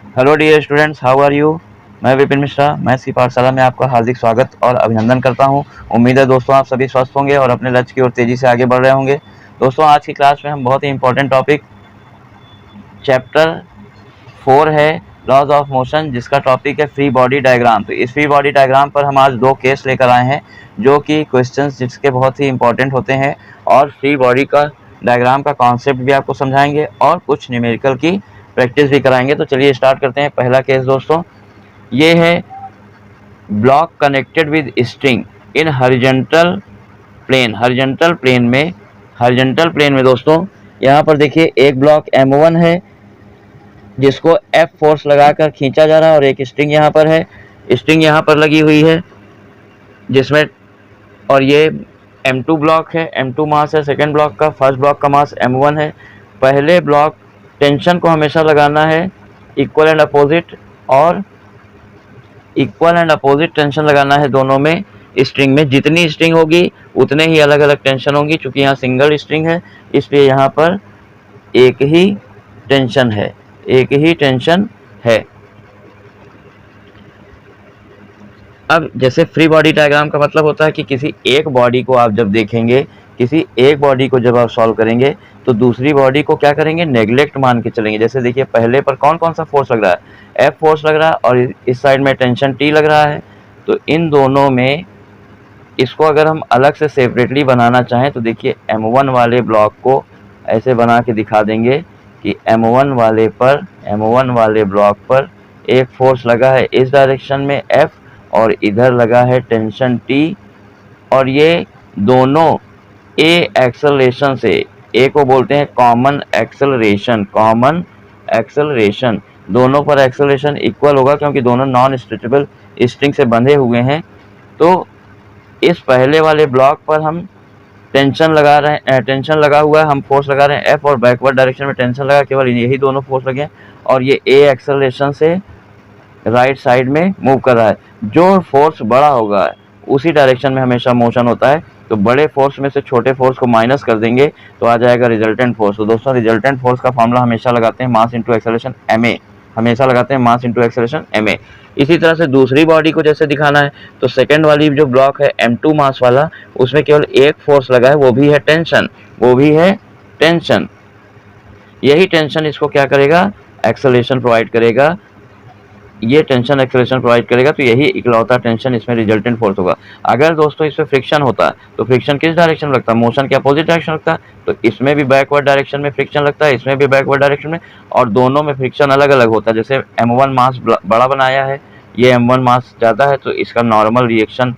Hello dear students, how are you. मैं Vipin Mishra, maths की पाठशाला में आपका हार्दिक स्वागत और अभिनंदन करता हूं। उम्मीद है दोस्तों आप सभी स्वस्थ होंगे और अपने लक्ष्य की ओर तेजी से आगे बढ़ रहे होंगे। दोस्तों आज की क्लास में हम बहुत ही इंपॉर्टेंट टॉपिक चैप्टर 4 है लॉज ऑफ मोशन, जिसका टॉपिक है फ्री बॉडी डायग्राम। तो इस फ्री बॉडी डायग्राम पर हम आज दो केस लेकर आए हैं जो कि क्वेश्चंस जिसके बहुत ही इंपॉर्टेंट होते हैं, और फ्री बॉडी का डायग्राम का कॉन्सेप्ट भी आपको समझाएंगे और कुछ न्यूमेरिकल की प्रैक्टिस भी कराएंगे। तो चलिए स्टार्ट करते हैं। पहला केस दोस्तों ये है block connected with string in horizontal plane. Horizontal plane में दोस्तों यहाँ पर देखिए एक ब्लॉक M1 है जिसको F फोर्स लगाकर खींचा जा रहा है, और एक स्ट्रिंग यहाँ पर है, स्ट्रिंग यहाँ पर लगी हुई है जिसमें, और ये M2 ब्लॉक है, M2 मास है सेकेंड ब्लॉक का, फर्स्ट ब्लॉक का मास M1 है। पहले ब्लॉक टेंशन को हमेशा लगाना है इक्वल एंड अपोजिट, और इक्वल एंड अपोजिट टेंशन लगाना है दोनों में। स्ट्रिंग में जितनी स्ट्रिंग होगी उतने ही अलग अलग टेंशन होंगी। चूंकि यहाँ सिंगल स्ट्रिंग है इसलिए यहाँ पर एक ही टेंशन है। अब जैसे फ्री बॉडी डायग्राम का मतलब होता है कि किसी एक बॉडी को आप जब देखेंगे, किसी एक बॉडी को जब आप सॉल्व करेंगे तो दूसरी बॉडी को क्या करेंगे, नेग्लेक्ट मान के चलेंगे। जैसे देखिए पहले पर कौन कौन सा फोर्स लग रहा है, F फोर्स लग रहा है, और इस साइड में टेंशन T लग रहा है। तो इन दोनों में इसको अगर हम अलग से सेपरेटली बनाना चाहें तो देखिए M1 वाले ब्लॉक को ऐसे बना के दिखा देंगे कि M1 वाले ब्लॉक पर एक फोर्स लगा है इस डायरेक्शन में F, और इधर लगा है टेंशन T, और ये दोनों A एक्सेलरेशन से, A को बोलते हैं कॉमन एक्सेलरेशन, दोनों पर एक्सेलरेशन इक्वल होगा क्योंकि दोनों नॉन स्ट्रेचेबल स्ट्रिंग से बंधे हुए हैं। तो इस पहले वाले ब्लॉक पर हम टेंशन लगा हुआ है, हम फोर्स लगा रहे हैं F, और बैकवर्ड डायरेक्शन में टेंशन लगा, केवल यही दोनों फोर्स लगे हैं, और ये A एक्सेलरेशन से राइट साइड में मूव कर रहा है। जो फोर्स बड़ा होगा उसी डायरेक्शन में हमेशा मोशन होता है। तो बड़े फोर्स में से छोटे फोर्स को माइनस कर देंगे तो आ जाएगा रिजल्टेंट फोर्स। तो दोस्तों रिजल्टेंट फोर्स का फॉर्मूला हमेशा लगाते हैं मास इंटू एक्सेलरेशन ma। इसी तरह से दूसरी बॉडी को जैसे दिखाना है तो सेकेंड वाली जो ब्लॉक है M2 मास वाला, उसमें केवल एक फोर्स लगा है, वो भी है टेंशन। यही टेंशन इसको क्या करेगा, एक्सेलरेशन प्रोवाइड करेगा। ये टेंशन एक्सेलरेशन प्रोवाइड करेगा, तो यही इकलौता टेंशन इसमें रिजल्टेंट फोर्स होगा। अगर दोस्तों इसमें फ्रिक्शन होता तो फ्रिक्शन किस डायरेक्शन में लगता है, मोशन के अपोजिट डायरेक्शन लगता है। तो इसमें भी बैकवर्ड डायरेक्शन में फ्रिक्शन लगता है, इसमें भी बैकवर्ड डायरेक्शन में, और दोनों में फ्रिक्शन अलग अलग होता है। जैसे M1 मास बड़ा बनाया है, ये M1 मास ज़्यादा है, तो इसका नॉर्मल रिएक्शन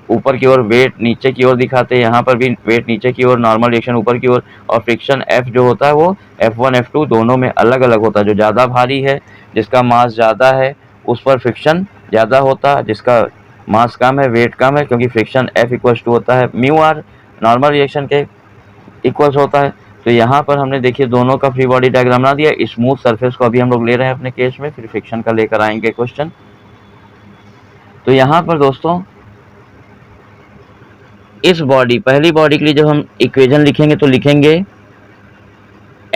ऊपर की ओर, वेट नीचे की ओर दिखाते हैं। यहाँ पर भी वेट नीचे की ओर, नॉर्मल रिएक्शन ऊपर की ओर, और फ्रिक्शन F जो होता है वो F1 F2 दोनों में अलग अलग होता है। जो ज़्यादा भारी है, जिसका मास ज़्यादा है, उस पर फ्रिक्शन ज़्यादा होता है, जिसका मास कम है, वेट कम है, क्योंकि फ्रिक्शन F इक्वल्स टू होता है म्यू आर, नॉर्मल रिएक्शन के इक्वल्स होता है। तो यहाँ पर हमने देखिए दोनों का फ्री बॉडी डायग्राम बना दिया। स्मूथ सरफेस को अभी हम लोग ले रहे हैं अपने केस में, फिर फ्रिक्शन का लेकर आएंगे क्वेश्चन। तो यहाँ पर दोस्तों इस बॉडी, पहली बॉडी के लिए जब हम इक्वेशन लिखेंगे तो लिखेंगे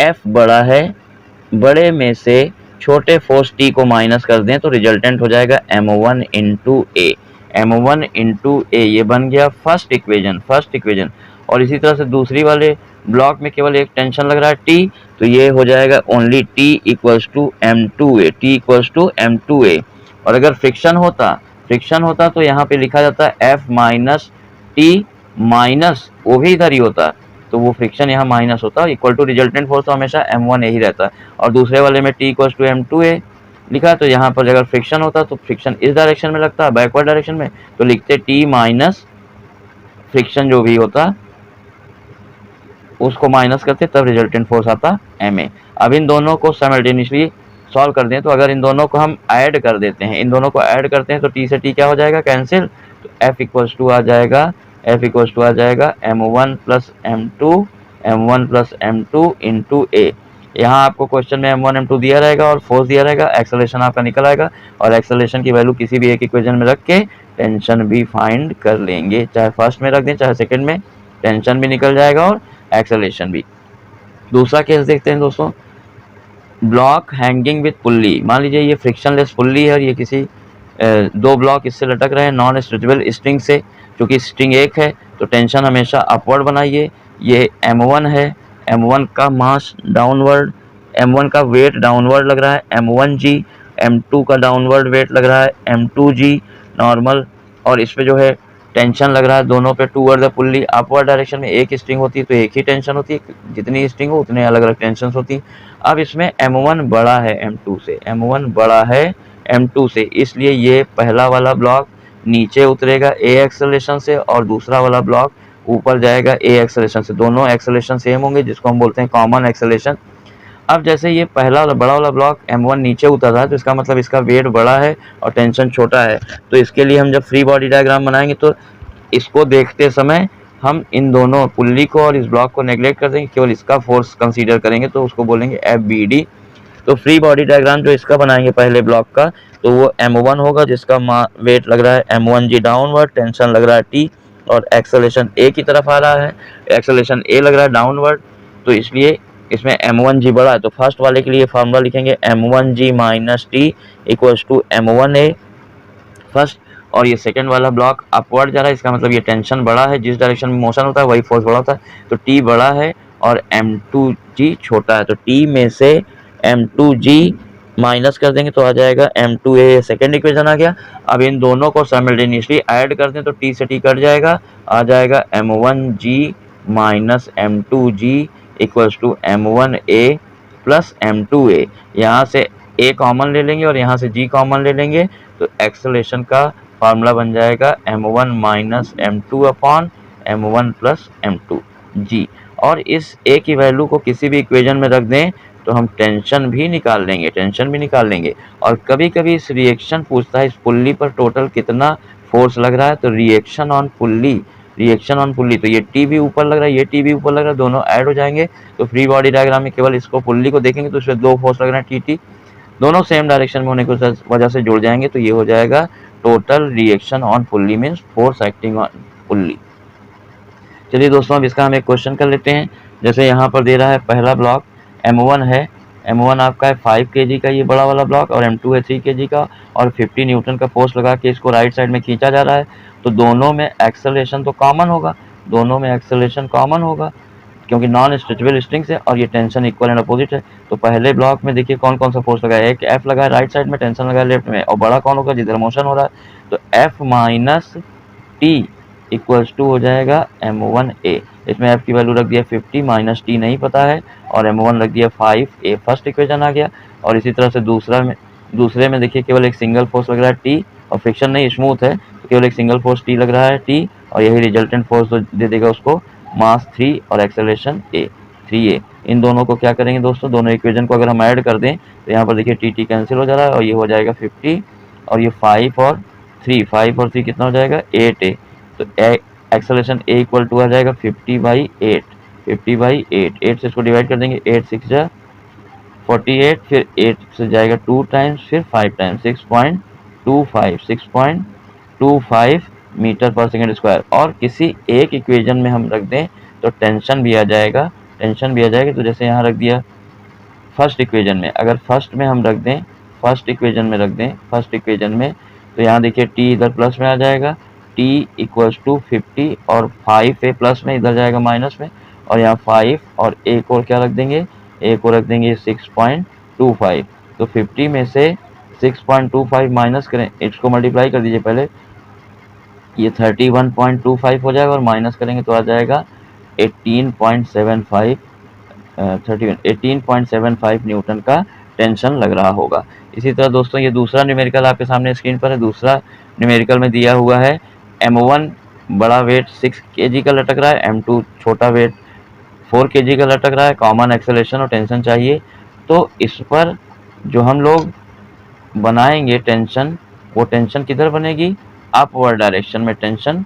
F बड़ा है, बड़े में से छोटे फोर्स T को माइनस कर दें तो रिजल्टेंट हो जाएगा M1 इंटू ए। ये बन गया फर्स्ट इक्वेशन। और इसी तरह से दूसरी वाले ब्लॉक में केवल एक टेंशन लग रहा है T, तो ये हो जाएगा only T equals to M2A। और अगर फ्रिक्शन होता तो यहाँ पे लिखा जाता है F माइनस T माइनस, वो भी इधर ही होता, तो वो फ्रिक्शन यहाँ माइनस होता है, इक्वल टू रिजल्टेंट फोर्स तो हमेशा M1A ही रहता है। और दूसरे वाले में T इक्वल्स टू M2A लिखा, तो यहाँ पर अगर फ्रिक्शन होता तो फ्रिक्शन इस डायरेक्शन में लगता है, बैकवर्ड डायरेक्शन में, तो लिखते T माइनस फ्रिक्शन जो भी होता उसको माइनस करते, तब रिजल्टेंट फोर्स आता Ma। अब इन दोनों को साइमल्टेनियसली सॉल्व कर दें तो अगर इन दोनों को हम ऐड कर देते हैं, तो T से T क्या हो जाएगा, कैंसिल, तो F इक्वल्स टू आ जाएगा M1 plus M2 into A। यहाँ आपको क्वेश्चन में M1 M2 दिया रहेगा और फोर्स दिया रहेगा, एक्सेलरेशन आपका निकल आएगा, और एक्सेलरेशन की वैल्यू किसी भी एक इक्वेशन में रख के टेंशन भी फाइंड कर लेंगे, चाहे फर्स्ट में रख दें चाहे सेकंड में, टेंशन भी निकल जाएगा और एक्सेलरेशन भी। दूसरा केस देखते हैं दोस्तों। ब्लॉक हैंगिंग विथ पुल्ली, मान लीजिए ये फ्रिक्शनलेस पुल्ली है और ये किसी दो ब्लॉक इससे लटक रहे हैं नॉन स्ट्रेचेबल स्ट्रिंग से, क्योंकि स्ट्रिंग एक है तो टेंशन हमेशा अपवर्ड बनाइए। ये M1 है, M1 का मास डाउनवर्ड, M1 का वेट डाउनवर्ड लग रहा है M1G, M2 का डाउनवर्ड वेट लग रहा है M2G नॉर्मल, और इस पे जो है टेंशन लग रहा है दोनों पे toward the pulley. Upward direction में एक स्ट्रिंग होती है तो एक ही टेंशन होती है, जितनी स्ट्रिंग हो उतने अलग अलग टेंशन होती है। अब इसमें M1 बड़ा है M2 से, M1 बड़ा है M2 से, इसलिए ये पहला वाला ब्लॉक नीचे उतरेगा A एक्सेलरेशन से और दूसरा वाला ब्लॉक ऊपर जाएगा A एक्सेलरेशन से। दोनों एक्सेलरेशन सेम होंगे जिसको हम बोलते हैं कॉमन एक्सेलरेशन। अब जैसे ये पहला वाला बड़ा वाला ब्लॉक M1 नीचे उतर रहा है तो इसका मतलब इसका वेट बड़ा है और टेंशन छोटा है। तो इसके लिए हम जब फ्री बॉडी डायग्राम बनाएंगे तो इसको देखते समय हम इन दोनों पुल्ली को और इस ब्लॉक को नेग्लेक्ट कर देंगे, केवल इसका फोर्स कंसीडर करेंगे तो उसको बोलेंगे FBD। तो फ्री बॉडी डायग्राम जो इसका बनाएंगे पहले ब्लॉक का, तो वो M1 होगा जिसका वेट लग रहा है M1G डाउनवर्ड, टेंशन लग रहा है T और एक्सेलरेशन A की तरफ आ रहा है, एक्सेलरेशन A लग रहा है डाउनवर्ड, तो इसलिए इसमें M1G बड़ा है। तो फर्स्ट वाले के लिए फार्मूला लिखेंगे M1G minus T equals to M1A first, और ये सेकंड वाला ब्लॉक अपवर्ड जा रहा है, इसका मतलब ये टेंशन बड़ा है, जिस डायरेक्शन में मोशन होता है वही फोर्स बड़ा होता है, तो T बड़ा है और M2G छोटा है, तो T में से M2G माइनस कर देंगे तो आ जाएगा M2A, सेकेंड इक्वेशन आ गया। अब इन दोनों को साइमल्टेनियसली ऐड कर दें तो T से T कट जाएगा, आ जाएगा M1G minus M2G equals to M1A plus M2A। यहाँ से A कॉमन ले लेंगे और यहाँ से G कॉमन ले लेंगे तो एक्सेलरेशन का फार्मूला बन जाएगा M1 minus M2 upon M1 plus M2 G। और इस A की वैल्यू को किसी भी इक्वेशन में रख दें तो हम टेंशन भी निकाल लेंगे, और कभी कभी इस रिएक्शन पूछता है इस पुल्ली पर टोटल कितना फोर्स लग रहा है, तो रिएक्शन ऑन पुल्ली, तो ये T भी ऊपर लग रहा है, ये T भी ऊपर लग रहा है, दोनों ऐड हो जाएंगे। तो फ्री बॉडी डायग्राम में केवल इसको पुल्ली को देखेंगे तो इसमें दो फोर्स लग रहे हैं TT, दोनों सेम डायरेक्शन में होने की वजह से जुड़ जाएंगे, तो ये हो जाएगा total reaction on pulley means force acting on pulley. चलिए दोस्तों अब इसका हम एक क्वेश्चन कर लेते हैं। जैसे यहाँ पर दे रहा है पहला ब्लॉक M1 है, M1 आपका है 5 kg का ये बड़ा वाला ब्लॉक, और M2 है 3 kg का, और 50 न्यूटन का फोर्स लगा के इसको राइट साइड में खींचा जा रहा है। तो दोनों में एक्सेलरेशन तो कॉमन होगा, क्योंकि नॉन स्ट्रेचेबल स्ट्रिंग्स है और ये टेंशन इक्वल एंड अपोजिट है। तो पहले ब्लॉक में देखिए कौन कौन सा फोर्स लगा है, एक F लगा है राइट साइड में, टेंशन लगा है लेफ्ट में, और बड़ा कौन होगा जिधर मोशन हो रहा है, तो F minus T equals to हो जाएगा M1A। इसमें F की वैल्यू रख दिया 50, माइनस T नहीं पता है, और M1 रख दिया 5A, फर्स्ट इक्वेशन आ गया। और इसी तरह से दूसरे में देखिए केवल एक सिंगल फोर्स लग रहा है T, और फ्रिक्शन नहीं स्मूथ है तो केवल एक सिंगल फोर्स T लग रहा है T, और यही रिजल्टेंट फोर्स दे देगा उसको मास 3 और एक्सेलरेशन A 3A। इन दोनों को क्या करेंगे दोस्तों, दोनों इक्वेशन को अगर हम ऐड कर दें तो यहाँ पर देखिए T कैंसिल हो जा रहा है और ये हो जाएगा 50, और ये 5 और 3 कितना हो जाएगा 8A। तो एक्सेलरेशन A इक्वल टू आ जाएगा 50/8, 8 से इसको डिवाइड कर देंगे, 8 6 जा 48, फिर 8 से जाएगा 2 टाइम्स, फिर 5 टाइम्स, 6.25 मीटर पर सेकेंड स्क्वायर। और किसी एक इक्वेशन में हम रख दें तो टेंशन भी आ जाएगा, तो जैसे यहाँ रख दिया फर्स्ट इक्वेशन में, अगर फर्स्ट इक्वेशन में तो यहाँ देखिए T इधर प्लस में आ जाएगा, T इक्वल्स टू 50, और 5A प्लस में इधर जाएगा माइनस में, और यहाँ 5 और एक और क्या रख देंगे, 6.25। तो 50 में से 6.25 माइनस करें, इसको मल्टीप्लाई कर दीजिए पहले, ये 31.25 हो जाएगा, और माइनस करेंगे तो आ जाएगा 18.75 न्यूटन का टेंशन लग रहा होगा। इसी तरह दोस्तों ये दूसरा न्यूमेरिकल आपके सामने स्क्रीन पर है। दूसरा न्यूमेरिकल में दिया हुआ है M1 बड़ा वेट 6 kg का लटक रहा है, M2 छोटा वेट 4 kg का लटक रहा है, कॉमन एक्सेलरेशन और टेंशन चाहिए। तो इस पर जो हम लोग बनाएंगे टेंशन, वो टेंशन किधर बनेगी, अपवर्ड डायरेक्शन में टेंशन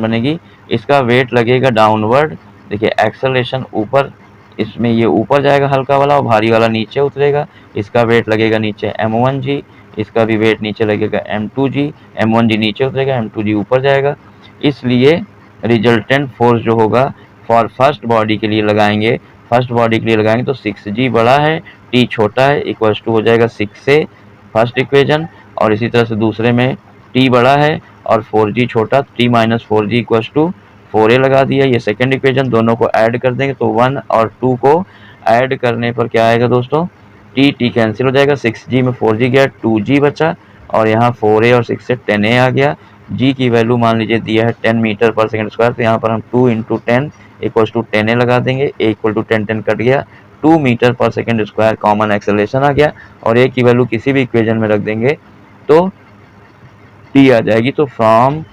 बनेगी, इसका वेट लगेगा डाउनवर्ड। देखिए एक्सेलरेशन ऊपर, इसमें ये ऊपर जाएगा हल्का वाला और भारी वाला नीचे उतरेगा, इसका वेट लगेगा नीचे M1G, इसका भी वेट नीचे लगेगा M2G, M1G नीचे उतरेगा, M2G ऊपर जाएगा। इसलिए रिजल्टेंट फोर्स जो होगा फॉर फर्स्ट बॉडी के लिए लगाएंगे फर्स्ट बॉडी के लिए लगाएंगे तो 6g बड़ा है, t छोटा है, इक्वल्स टू हो जाएगा 6 से फर्स्ट इक्वेशन, और इसी तरह से दूसरे में t बड़ा है और 4g छोटा, t minus 4g equals to 4a लगा दिया। ये सेकंड इक्वेशन, दोनों को ऐड कर देंगे तो 1 और 2 को ऐड करने पर क्या आएगा दोस्तों, t कैंसिल हो जाएगा, 6g में 4g गया, 2g बचा, और यहाँ 4a और 6 से 10a आ गया। g की वैल्यू मान लीजिए दिया है 10 मीटर पर सेकंड स्क्वायर, तो यहाँ पर हम 2 इंटू 10 इक्वल्स टू 10a लगा देंगे, a इक्वल टू 10 10 कट गया, 2 मीटर पर सेकंड स्क्वायर कॉमन एक्सेलरेशन आ गया, और a की वैल्यू किसी भी इक्वेशन में रख देंगे तो t आ जाएगी। तो फ्रॉम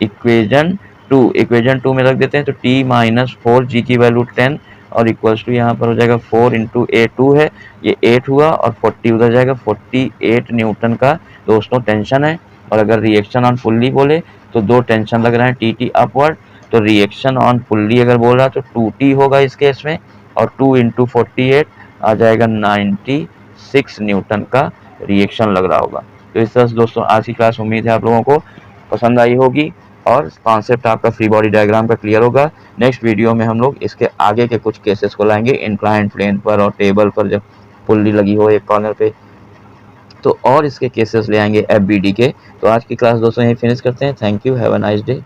इक्वेशन 2 में रख देते हैं तो t माइनस 4 g की वैल्यू 10 और इक्वल्स टू यहाँ पर हो जाएगा 4 इंटू ए 2 है, ये 8 हुआ और 40 उधर जाएगा, 48 न्यूटन का दोस्तों टेंशन है। और अगर रिएक्शन ऑन फुल्ली बोले तो 2 टेंशन लग रहे हैं टी अपवर्ड, तो रिएक्शन ऑन फुल्ली अगर बोल रहा तो 2t होगा इस केस में, और 2 इंटू 48 आ जाएगा 96 न्यूटन का रिएक्शन लग रहा होगा। तो इस तरह से दोस्तों आज की क्लास उम्मीद है आप लोगों को पसंद आई होगी और कॉन्सेप्ट आपका फ्री बॉडी डायग्राम का क्लियर होगा। नेक्स्ट वीडियो में हम लोग इसके आगे के कुछ केसेस को लाएंगे, इंक्लाइंड प्लेन पर और टेबल पर जब पुल्ली लगी हो एक कॉर्नर पे, तो और इसके केसेस ले आएंगे FBD के। तो आज की क्लास दोस्तों यहीं फिनिश करते हैं। Thank you, have a nice day.